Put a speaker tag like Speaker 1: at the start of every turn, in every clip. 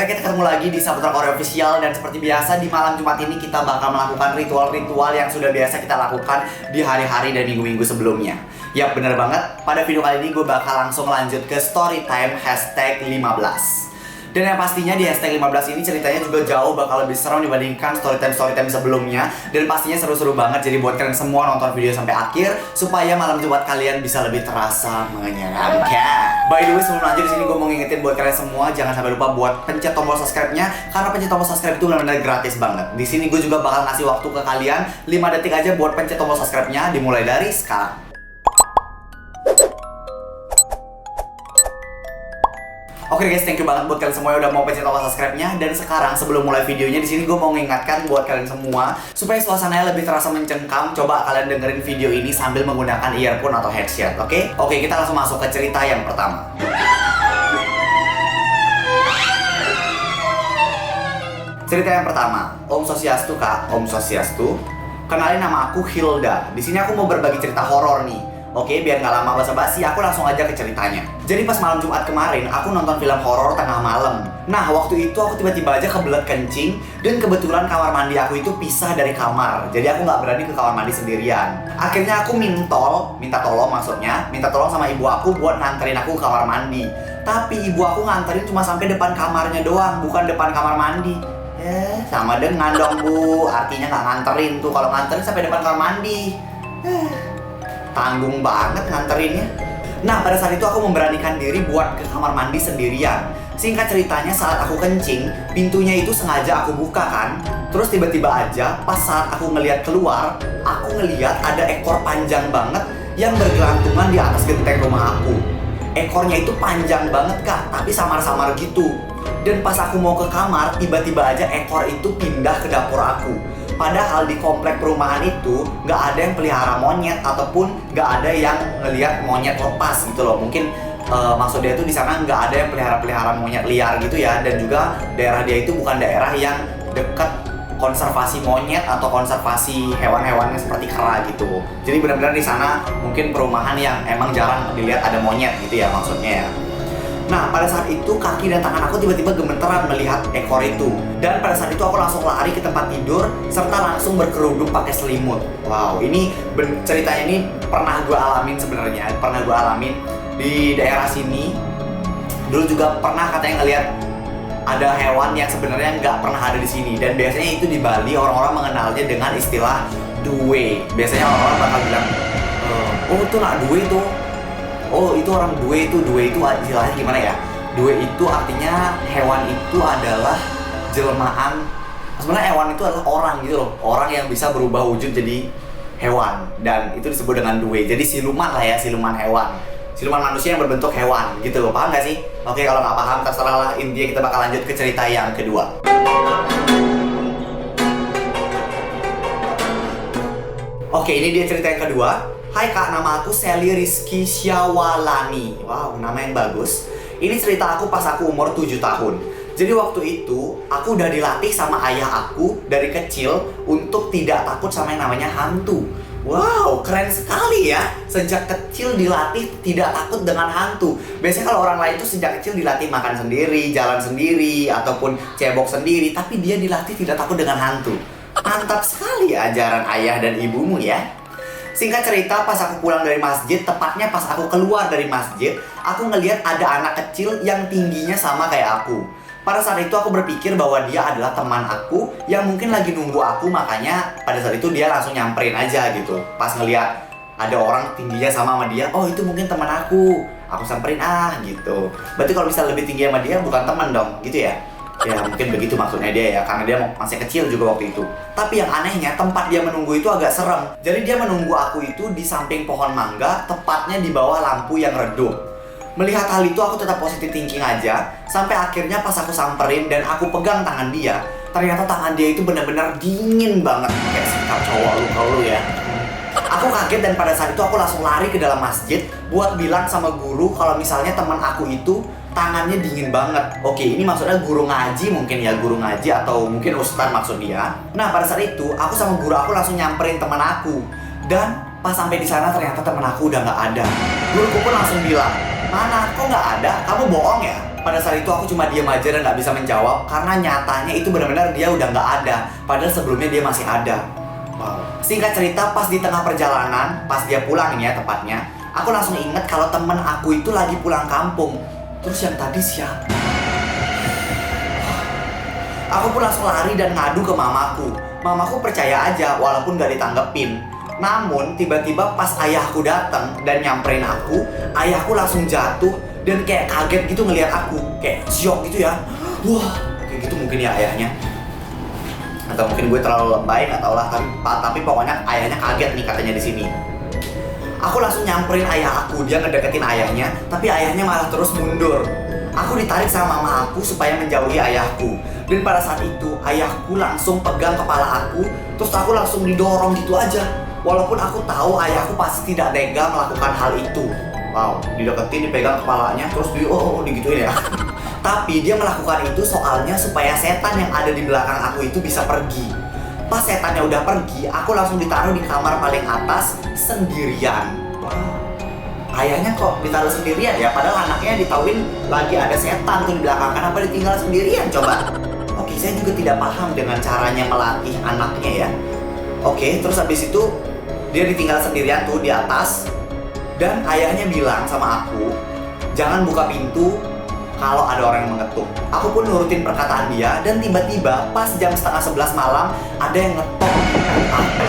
Speaker 1: akhirnya kita ketemu lagi di Saputra Korea Official. Dan seperti biasa di malam Jumat ini kita bakal melakukan ritual-ritual yang sudah biasa kita lakukan di hari-hari dan minggu-minggu sebelumnya. Yap, bener banget. Pada video kali ini gue bakal langsung lanjut ke story time #15. Dan yang pastinya di #15 ini ceritanya juga jauh bakal lebih seram dibandingkan storytime sebelumnya. Dan pastinya seru-seru banget, jadi buat kalian semua nonton video sampai akhir supaya malam Jumat kalian bisa lebih terasa menyenangkan. By the way, sebelum lanjut di sini gue mau ngingetin buat kalian semua, jangan sampai lupa buat pencet tombol subscribe-nya, karena pencet tombol subscribe itu benar-benar gratis banget. Di sini gue juga bakal ngasih waktu ke kalian 5 detik aja buat pencet tombol subscribe-nya, dimulai dari sekarang. Oke guys, thank you banget buat kalian semua yang udah mau pencet tombol subscribe-nya. Dan sekarang sebelum mulai videonya, di sini gue mau mengingatkan buat kalian semua supaya suasananya lebih terasa mencengkam. Coba kalian dengerin video ini sambil menggunakan earphone atau headset, oke? Oke, kita langsung masuk ke cerita yang pertama. Cerita yang pertama, Om Swastiastu Kak, Om Swastiastu. Kenalin, nama aku Hilda. Di sini aku mau berbagi cerita horor nih. Oke, biar nggak lama basa-basi, aku langsung aja ke ceritanya. Jadi pas malam Jumat kemarin, aku nonton film horor tengah malam. Nah, waktu itu aku tiba-tiba aja kebelet kencing, dan kebetulan kamar mandi aku itu pisah dari kamar. Jadi aku nggak berani ke kamar mandi sendirian. Akhirnya aku minta tolong sama ibu aku buat nganterin aku ke kamar mandi. Tapi ibu aku nganterin cuma sampai depan kamarnya doang, bukan depan kamar mandi. Sama dengan dong Bu, artinya nggak nganterin tuh. Kalau nganterin sampai depan kamar mandi. Tanggung banget nganterinnya. Nah, pada saat itu aku memberanikan diri buat ke kamar mandi sendirian. Singkat ceritanya, saat aku kencing, pintunya itu sengaja aku buka kan. Terus tiba-tiba aja pas saat aku ngeliat keluar, aku ngeliat ada ekor panjang banget yang bergelantungan di atas genteng rumah aku. Ekornya itu panjang banget Kak, tapi samar-samar gitu. Dan pas aku mau ke kamar, tiba-tiba aja ekor itu pindah ke dapur aku. Padahal di komplek perumahan itu nggak ada yang pelihara monyet ataupun nggak ada yang ngelihat monyet lepas gitu loh. Mungkin maksud dia itu di sana nggak ada yang pelihara monyet liar gitu ya. Dan juga daerah dia itu bukan daerah yang dekat konservasi monyet atau konservasi hewan-hewannya seperti kera gitu. Jadi benar-benar di sana mungkin perumahan yang emang jarang dilihat ada monyet gitu ya maksudnya ya. Nah, pada saat itu kaki dan tangan aku tiba-tiba gemeteran melihat ekor itu. Dan pada saat itu aku langsung lari ke tempat tidur serta langsung berkerudung pakai selimut. Wow, ini ceritanya ini pernah gue alamin sebenarnya. Pernah gue alamin di daerah sini. Dulu juga pernah katanya ngelihat ada hewan yang sebenarnya nggak pernah ada di sini. Dan biasanya itu di Bali orang-orang mengenalnya dengan istilah duwe. Biasanya orang-orang bakal bilang, oh itu nak duwe tuh. Oh itu orang duwe itu istilahnya gimana ya? Duwe itu artinya hewan itu adalah jelmaan. Sebenarnya hewan itu adalah orang gitu loh. Orang yang bisa berubah wujud jadi hewan. Dan itu disebut dengan duwe. Jadi siluman lah ya, siluman hewan. Siluman manusia yang berbentuk hewan gitu loh. Paham gak sih? Oke, kalau nggak paham terserah lah. Intinya kita bakal lanjut ke cerita yang kedua. Oke, ini dia cerita yang kedua. Hai Kak, nama aku Sally Rizky Syawalani. Wow, nama yang bagus. Ini cerita aku pas aku umur 7 tahun. Jadi waktu itu, aku udah dilatih sama ayah aku dari kecil untuk tidak takut sama yang namanya hantu. Wow, keren sekali ya. Sejak kecil dilatih tidak takut dengan hantu. Biasanya kalau orang lain tuh sejak kecil dilatih makan sendiri, jalan sendiri, ataupun cebok sendiri. Tapi dia dilatih tidak takut dengan hantu. Mantap sekali ya ajaran ayah dan ibumu ya. Singkat cerita, pas aku pulang dari masjid, tepatnya pas aku keluar dari masjid, aku ngelihat ada anak kecil yang tingginya sama kayak aku. Pada saat itu aku berpikir bahwa dia adalah teman aku yang mungkin lagi nunggu aku, makanya pada saat itu dia langsung nyamperin aja gitu. Pas ngelihat ada orang tingginya sama dia, oh itu mungkin teman aku samperin gitu. Berarti kalau bisa lebih tinggi sama dia bukan teman dong, gitu ya? Ya mungkin begitu maksudnya dia ya, karena dia masih kecil juga waktu itu. Tapi yang anehnya tempat dia menunggu itu agak serem. Jadi dia menunggu aku itu di samping pohon mangga, tepatnya di bawah lampu yang redup. Melihat hal itu aku tetap positive thinking aja. Sampai akhirnya pas aku samperin dan aku pegang tangan dia, ternyata tangan dia itu benar-benar dingin banget. Kayak sikap cowok lu kalau ya. Aku kaget dan pada saat itu aku langsung lari ke dalam masjid buat bilang sama guru kalau misalnya teman aku itu tangannya dingin banget. Oke, ini maksudnya guru ngaji mungkin ya, guru ngaji atau mungkin ustaz maksud dia. Nah, pada saat itu aku sama guru aku langsung nyamperin teman aku. Dan pas sampai di sana ternyata teman aku udah nggak ada. Guruku pun langsung bilang, "Mana? Kok nggak ada? Kamu bohong ya?" Pada saat itu aku cuma diam aja dan nggak bisa menjawab karena nyatanya itu benar-benar dia udah nggak ada. Padahal sebelumnya dia masih ada. Wow. Singkat cerita, pas di tengah perjalanan, pas dia pulang ini ya tepatnya, aku langsung inget kalau temen aku itu lagi pulang kampung. Terus yang tadi siapa? Aku pun langsung lari dan ngadu ke mamaku. Mamaku percaya aja walaupun gak ditanggepin. Namun tiba-tiba pas ayahku datang dan nyamperin aku, ayahku langsung jatuh dan kayak kaget gitu ngelihat aku, kayak syok gitu ya. Wah, kayak gitu mungkin ya ayahnya. Atau mungkin gue terlalu lebay, nggak tau lah. Tapi pokoknya ayahnya kaget nih katanya di sini. Aku langsung nyamperin ayah aku, dia ngedeketin ayahnya, tapi ayahnya malah terus mundur. Aku ditarik sama mama aku supaya menjauhi ayahku. Dan pada saat itu ayahku langsung pegang kepala aku, terus aku langsung didorong gitu aja. Walaupun aku tahu ayahku pasti tidak tega melakukan hal itu. Wow, dideketin, dipegang kepalanya, terus digituin ya. Tapi dia melakukan itu soalnya supaya setan yang ada di belakang aku itu bisa pergi. Pas setannya udah pergi, aku langsung ditaruh di kamar paling atas sendirian. Wow. Ayahnya kok ditaruh sendirian ya? Padahal anaknya ditauin lagi ada setan tuh di belakang. Kenapa ditinggal sendirian coba? Oke, saya juga tidak paham dengan caranya melatih anaknya ya. Oke, terus habis itu dia ditinggal sendirian tuh di atas. Dan ayahnya bilang sama aku, jangan buka pintu kalau ada orang yang mengetuk. Aku pun nurutin perkataan dia dan tiba-tiba pas jam 10:30 malam ada yang ngetok aku.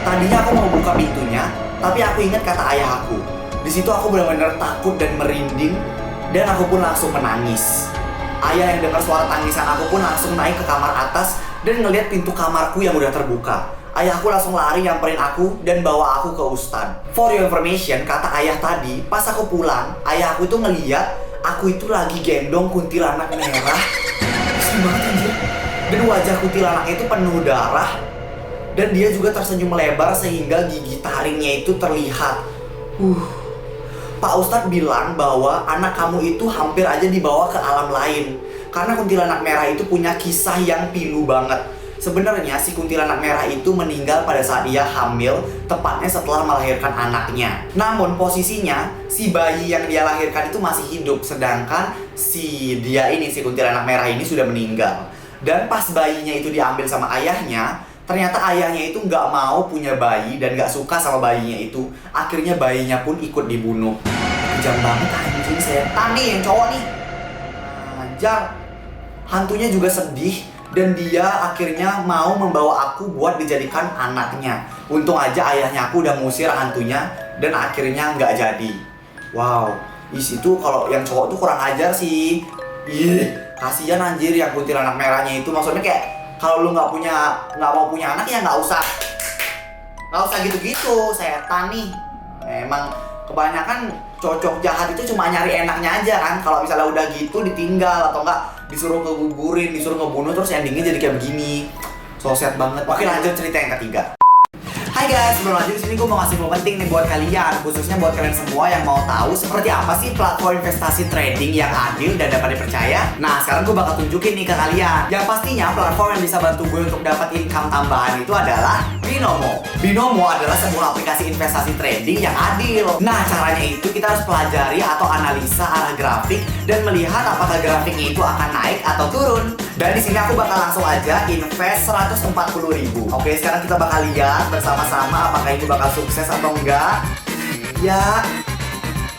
Speaker 1: Tadinya aku mau buka pintunya, tapi aku ingat kata ayah aku. Di situ aku benar-benar takut dan merinding dan aku pun langsung menangis. Ayah yang dengar suara tangisan aku pun langsung naik ke kamar atas dan ngeliat pintu kamarku yang udah terbuka. Ayahku langsung lari nyamperin aku dan bawa aku ke Ustadz. For your information, kata ayah tadi, pas aku pulang, ayahku itu ngeliat aku itu lagi gendong kuntilanak merah. Sedih banget anjir. Dan wajah kuntilanak itu penuh darah. Dan dia juga tersenyum lebar sehingga gigi taringnya itu terlihat. Pak Ustadz bilang bahwa anak kamu itu hampir aja dibawa ke alam lain. Karena kuntilanak merah itu punya kisah yang pilu banget. Sebenarnya si kuntilanak merah itu meninggal pada saat dia hamil, tepatnya setelah melahirkan anaknya. Namun posisinya si bayi yang dia lahirkan itu masih hidup, sedangkan si kuntilanak merah ini sudah meninggal. Dan pas bayinya itu diambil sama ayahnya, ternyata ayahnya itu nggak mau punya bayi dan nggak suka sama bayinya itu. Akhirnya bayinya pun ikut dibunuh. Kejam banget anjing, setan nih yang cowok nih. Anjar. Hantunya juga sedih. Dan dia akhirnya mau membawa aku buat dijadikan anaknya. Untung aja ayahnya aku udah ngusir hantunya dan akhirnya nggak jadi. Wow, di situ kalau yang cowok tuh kurang ajar sih. Kasihan anjir yang kuntilanak merahnya itu. Maksudnya kayak kalau lu nggak mau punya anak ya nggak usah gitu-gitu. Setan nih. Emang kebanyakan cocok jahat itu cuma nyari enaknya aja kan. Kalau misalnya udah gitu ditinggal atau enggak disuruh ngegugurin, disuruh ngebunuh, terus endingnya jadi kayak begini. So sad banget. Oke, lanjut cerita yang ketiga. Hai guys, sebelum lanjut disini gue mau ngasih info penting nih buat kalian, khususnya buat kalian semua yang mau tahu seperti apa sih platform investasi trading yang adil dan dapat dipercaya. Nah, sekarang gue bakal tunjukin nih ke kalian. Yang pastinya platform yang bisa bantu gue untuk dapat income tambahan itu adalah Binomo. Binomo adalah sebuah aplikasi investasi trading yang adil. Nah, caranya itu kita harus pelajari atau analisa arah grafik dan melihat apakah grafiknya itu akan naik atau turun. Dan di sini aku bakal langsung aja invest 140.000. Oke, sekarang kita bakal lihat bersama-sama apakah ini bakal sukses atau enggak. Ya.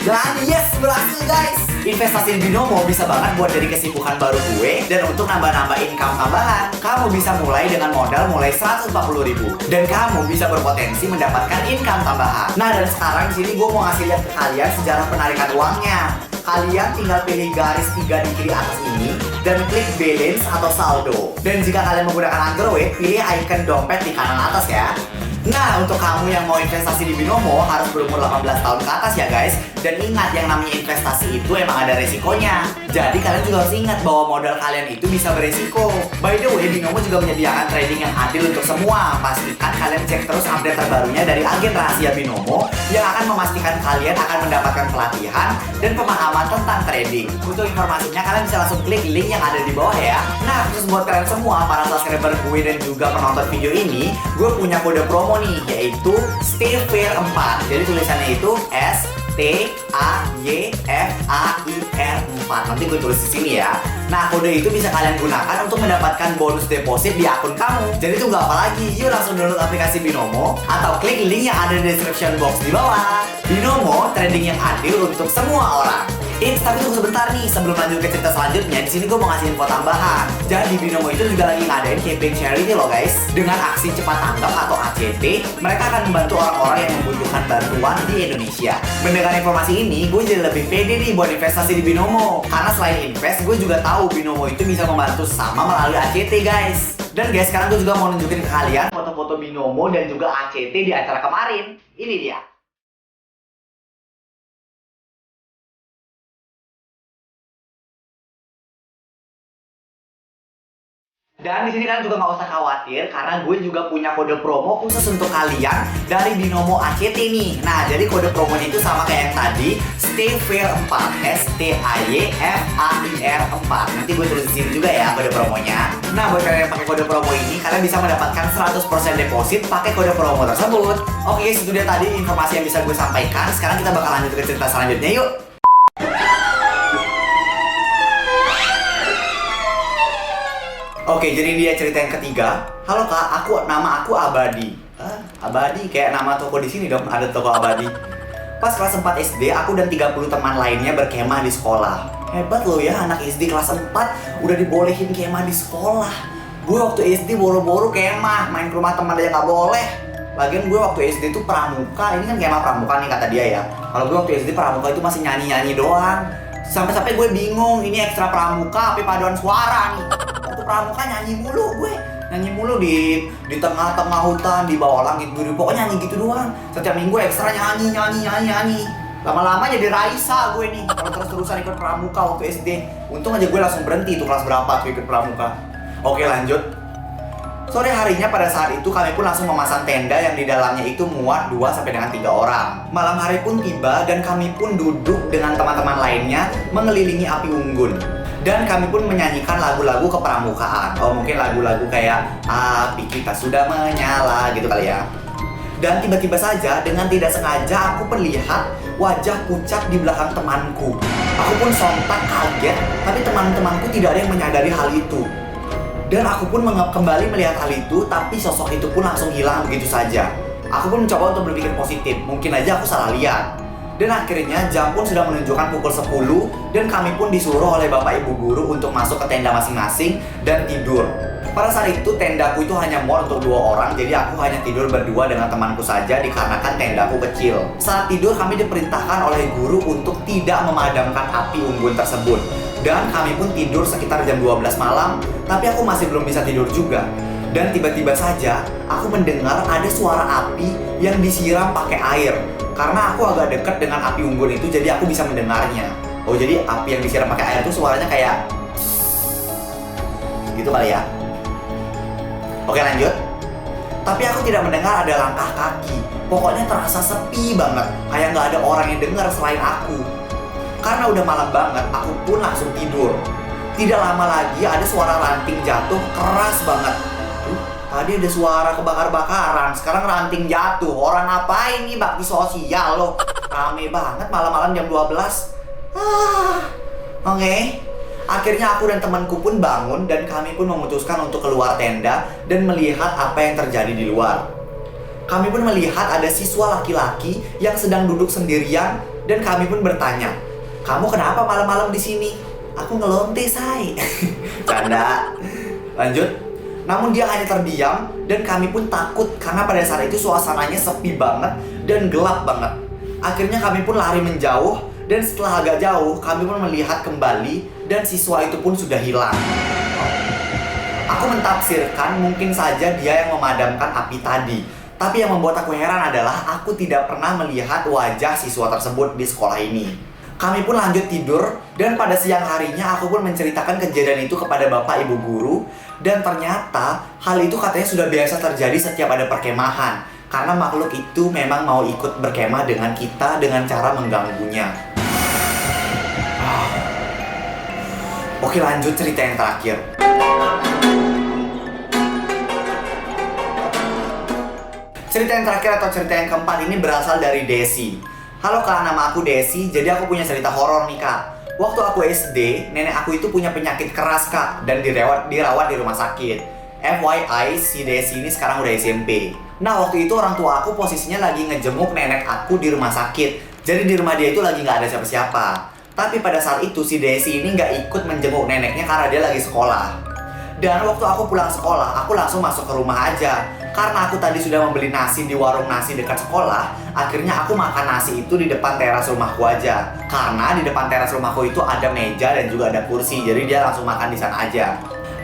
Speaker 1: Dan yes, berhasil guys. Investasi di Binomo bisa banget buat jadi kesibukan baru gue dan untuk nambah-nambah income tambahan. Kamu bisa mulai dengan modal mulai 140.000 dan kamu bisa berpotensi mendapatkan income tambahan. Nah, dan sekarang di sini gue mau ngasih lihat ke kalian sejarah penarikan uangnya. Kalian tinggal pilih garis 3 di kiri atas ini dan klik balance atau saldo. Dan jika kalian menggunakan Android, pilih icon dompet di kanan atas ya. Nah, untuk kamu yang mau investasi di Binomo harus berumur 18 tahun ke atas ya guys. Dan ingat, yang namanya investasi itu emang ada resikonya. Jadi kalian juga harus ingat bahwa modal kalian itu bisa beresiko. By the way, Binomo juga menyediakan trading yang adil untuk semua. Pastikan kalian cek terus update terbarunya dari agen rahasia Binomo yang akan memastikan kalian akan mendapatkan pelatihan dan pemahaman tentang trading. Untuk informasinya kalian bisa langsung klik link yang ada di bawah ya. Nah, khusus buat kalian semua para subscriber gue dan juga penonton video ini, gue punya kode promo nih, yaitu StayFair 4. Jadi tulisannya itu STAYFAIR STAYFAIR 4. Nanti gue tulis di sini ya. Nah, kode itu bisa kalian gunakan untuk mendapatkan bonus deposit di akun kamu. Jadi tunggu apa lagi? Yuk langsung download aplikasi Binomo atau klik link yang ada di description box di bawah. Binomo, trading yang adil untuk semua orang. Tapi tunggu sebentar nih, sebelum lanjut ke cerita selanjutnya, di sini gue mau ngasih info tambahan. Jadi Binomo itu juga lagi ngadain campaign charity loh guys. Dengan aksi cepat tanggap atau ACT, mereka akan membantu orang-orang yang membutuhkan bantuan di Indonesia. Mendengar informasi ini, gue jadi lebih pede nih buat investasi di Binomo. Karena selain invest, gue juga tahu Binomo itu bisa membantu sesama melalui ACT guys. Dan guys, sekarang gue juga mau nunjukin ke kalian foto-foto Binomo dan juga ACT di acara kemarin. Ini dia. Dan di sini kalian juga nggak usah khawatir karena gue juga punya kode promo khusus untuk kalian dari Binomo ACT nih. Nah, jadi kode promonya itu sama kayak yang tadi, STAYFAIR 4, STAYFAIR 4. Nanti gue tulis di sini juga ya kode promonya. Nah, buat kalian yang pakai kode promo ini, kalian bisa mendapatkan 100% deposit pakai kode promo tersebut. Oke guys, itu dia tadi informasi yang bisa gue sampaikan. Sekarang kita bakal lanjut ke cerita selanjutnya yuk. Oke, jadi dia cerita yang ketiga. Halo kak, nama aku Abadi. Abadi kayak nama toko di sini dong, ada toko Abadi. Pas kelas 4 SD, aku dan 30 teman lainnya berkemah di sekolah. Hebat loh ya, anak SD kelas 4 udah dibolehin kemah di sekolah. Gue waktu SD boro-boro kemah, main ke rumah teman aja nggak boleh. Lagian gue waktu SD tuh pramuka, ini kan kemah pramuka nih kata dia ya. Kalau gue waktu SD pramuka itu masih nyanyi-nyanyi doang. Sampai-sampai gue bingung, ini ekstra pramuka apa paduan suara nih. Waktu pramuka nyanyi mulu di tengah-tengah hutan, di bawah langit biru, pokoknya nyanyi gitu doang. Setiap minggu ekstra nyanyi. Lama-lama jadi Raisa gue nih kalau terus-terusan ikut pramuka waktu SD. Untung aja gue langsung berhenti tuh kelas berapa tuh ikut pramuka. Oke lanjut. Sore harinya pada saat itu kami pun langsung memasang tenda yang di dalamnya itu muat 2 sampai dengan 3 orang. Malam hari pun tiba dan kami pun duduk dengan teman-teman lainnya mengelilingi api unggun. Dan kami pun menyanyikan lagu-lagu kepramukaan. Oh mungkin lagu-lagu kayak api kita sudah menyala gitu kali ya. Dan tiba-tiba saja dengan tidak sengaja aku melihat wajah pucat di belakang temanku. Aku pun sontak kaget, tapi teman-temanku tidak ada yang menyadari hal itu. Dan aku pun kembali melihat hal itu, tapi sosok itu pun langsung hilang begitu saja. Aku pun mencoba untuk berpikir positif, mungkin aja aku salah lihat. Dan akhirnya jam pun sudah menunjukkan pukul 10 dan kami pun disuruh oleh bapak ibu guru untuk masuk ke tenda masing-masing dan tidur. Pada saat itu tendaku itu hanya muat untuk 2 orang, jadi aku hanya tidur berdua dengan temanku saja dikarenakan tendaku kecil. Saat tidur kami diperintahkan oleh guru untuk tidak memadamkan api unggun tersebut. Dan kami pun tidur sekitar jam 12 malam, tapi aku masih belum bisa tidur juga. Dan tiba-tiba saja aku mendengar ada suara api yang disiram pakai air. Karena aku agak dekat dengan api unggun itu, jadi aku bisa mendengarnya. Oh jadi api yang disiram pakai air itu suaranya kayak gitu kali ya. Oke lanjut. Tapi aku tidak mendengar ada langkah kaki. Pokoknya terasa sepi banget, kayak nggak ada orang yang dengar selain aku. Karena udah malam banget, aku pun langsung tidur. Tidak lama lagi ada suara ranting jatuh keras banget. Tadi ada suara kebakar-bakaran, sekarang ranting jatuh. Orang ngapain nih bakti sosial loh? Rame banget malam-malam jam 12. Oke. Akhirnya aku dan temanku pun bangun dan kami pun memutuskan untuk keluar tenda dan melihat apa yang terjadi di luar. Kami pun melihat ada siswa laki-laki yang sedang duduk sendirian dan kami pun bertanya, "Kamu kenapa malam-malam di sini?" "Aku ngelonte, say." Canda. Lanjut. Namun dia hanya terdiam dan kami pun takut karena pada saat itu suasananya sepi banget dan gelap banget. Akhirnya kami pun lari menjauh dan setelah agak jauh kami pun melihat kembali dan siswa itu pun sudah hilang. Aku mentafsirkan mungkin saja dia yang memadamkan api tadi. Tapi yang membuat aku heran adalah aku tidak pernah melihat wajah siswa tersebut di sekolah ini. Kami pun lanjut tidur dan pada siang harinya aku pun menceritakan kejadian itu kepada bapak ibu guru. Dan ternyata hal itu katanya sudah biasa terjadi setiap ada perkemahan. Karena makhluk itu memang mau ikut berkemah dengan kita dengan cara mengganggunya. Oke lanjut cerita yang terakhir. Cerita yang terakhir atau cerita yang keempat ini berasal dari Desi. Halo Kak, nama aku Desi. Jadi aku punya cerita horor nih Kak. Waktu aku SD, nenek aku itu punya penyakit keras Kak, dan dirawat di rumah sakit. FYI, si Desi ini sekarang udah SMP. Nah waktu itu orang tua aku posisinya lagi ngejenguk nenek aku di rumah sakit. Jadi di rumah dia itu lagi nggak ada siapa-siapa. Tapi pada saat itu si Desi ini nggak ikut menjenguk neneknya karena dia lagi sekolah. Dan waktu aku pulang sekolah, aku langsung masuk ke rumah aja. Karena aku tadi sudah membeli nasi di warung nasi dekat sekolah, akhirnya aku makan nasi itu di depan teras rumahku aja. Karena di depan teras rumahku itu ada meja dan juga ada kursi, jadi dia langsung makan di sana aja.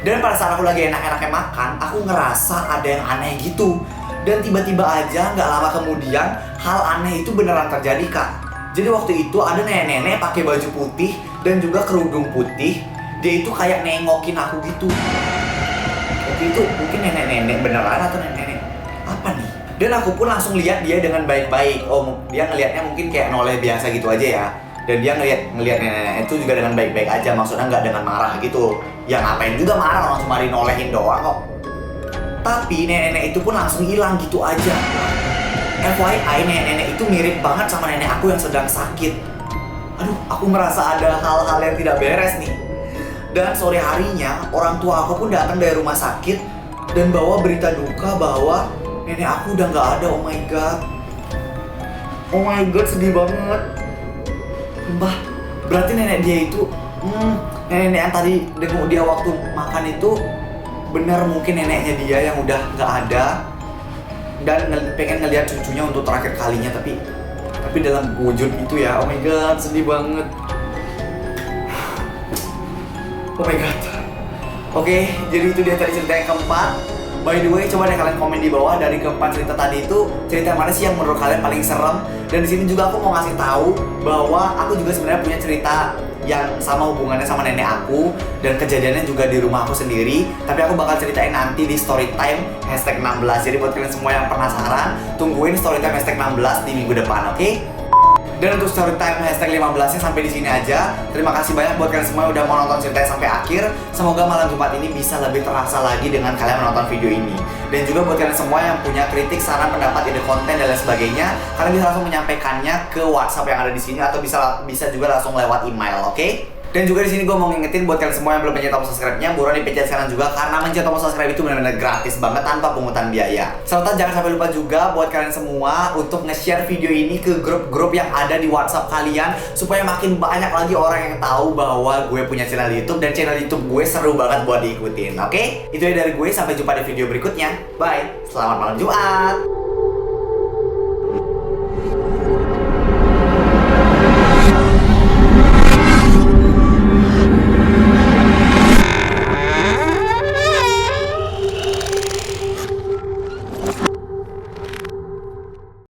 Speaker 1: Dan pada saat aku lagi enak-enaknya makan, aku ngerasa ada yang aneh gitu. Dan tiba-tiba aja nggak lama kemudian, hal aneh itu beneran terjadi Kak. Jadi waktu itu ada nenek-nenek pakai baju putih dan juga kerudung putih. Dia itu kayak nengokin aku gitu. Waktu itu mungkin nenek-nenek beneran atau nenek-nenek apa nih? Dan aku pun langsung lihat dia dengan baik-baik. Oh, dia ngelihatnya mungkin kayak noleh biasa gitu aja ya. Dan dia ngelihat nenek-nenek itu juga dengan baik-baik aja, maksudnya nggak dengan marah gitu. Ya ngapain juga marah, orang cuma dinolehin doang kok. Tapi nenek-nenek itu pun langsung hilang gitu aja. FYI, nenek-nenek itu mirip banget sama nenek aku yang sedang sakit. Aduh, aku merasa ada hal-hal yang tidak beres nih. Dan sore harinya, orang tua aku pun datang dari rumah sakit dan bawa berita duka bahwa nenek aku udah nggak ada. Oh my god. Oh my god, sedih banget. Mbah, berarti nenek dia itu, nenek yang tadi denguk dia waktu makan itu benar mungkin neneknya dia yang udah nggak ada dan pengen ngeliat cucunya untuk terakhir kalinya, tapi dalam wujud itu ya. Oh my god, sedih banget. Oh my god. Oke, jadi itu dia tadi cerita yang keempat. By the way, coba deh kalian komen di bawah dari keempat cerita tadi itu cerita mana sih yang menurut kalian paling serem. Dan di sini juga aku mau ngasih tahu bahwa aku juga sebenarnya punya cerita yang sama hubungannya sama nenek aku dan kejadiannya juga di rumah aku sendiri. Tapi aku bakal ceritain nanti di storytime #16. Jadi buat kalian semua yang penasaran, tungguin storytime #16 di minggu depan, oke? Dan untuk storytime #15-nya sampai di sini aja. Terima kasih banyak buat kalian semua yang udah mau nonton ceritanya sampai akhir. Semoga malam Jumat ini bisa lebih terasa lagi dengan kalian menonton video ini. Dan juga buat kalian semua yang punya kritik, saran, pendapat, ide konten dan lain sebagainya, kalian bisa langsung menyampaikannya ke WhatsApp yang ada di sini atau bisa juga langsung lewat email, oke? Dan juga di sini gue mau ngingetin buat kalian semua yang belum pencet tombol subscribe-nya, buruan dipencet sekarang juga karena mencet tombol subscribe itu benar-benar gratis banget tanpa pungutan biaya. Serta jangan sampai lupa juga buat kalian semua untuk nge-share video ini ke grup-grup yang ada di WhatsApp kalian supaya makin banyak lagi orang yang tahu bahwa gue punya channel YouTube dan channel YouTube gue seru banget buat diikutin. Oke? Itu ya dari gue, sampai jumpa di video berikutnya. Bye. Selamat malam Jumat.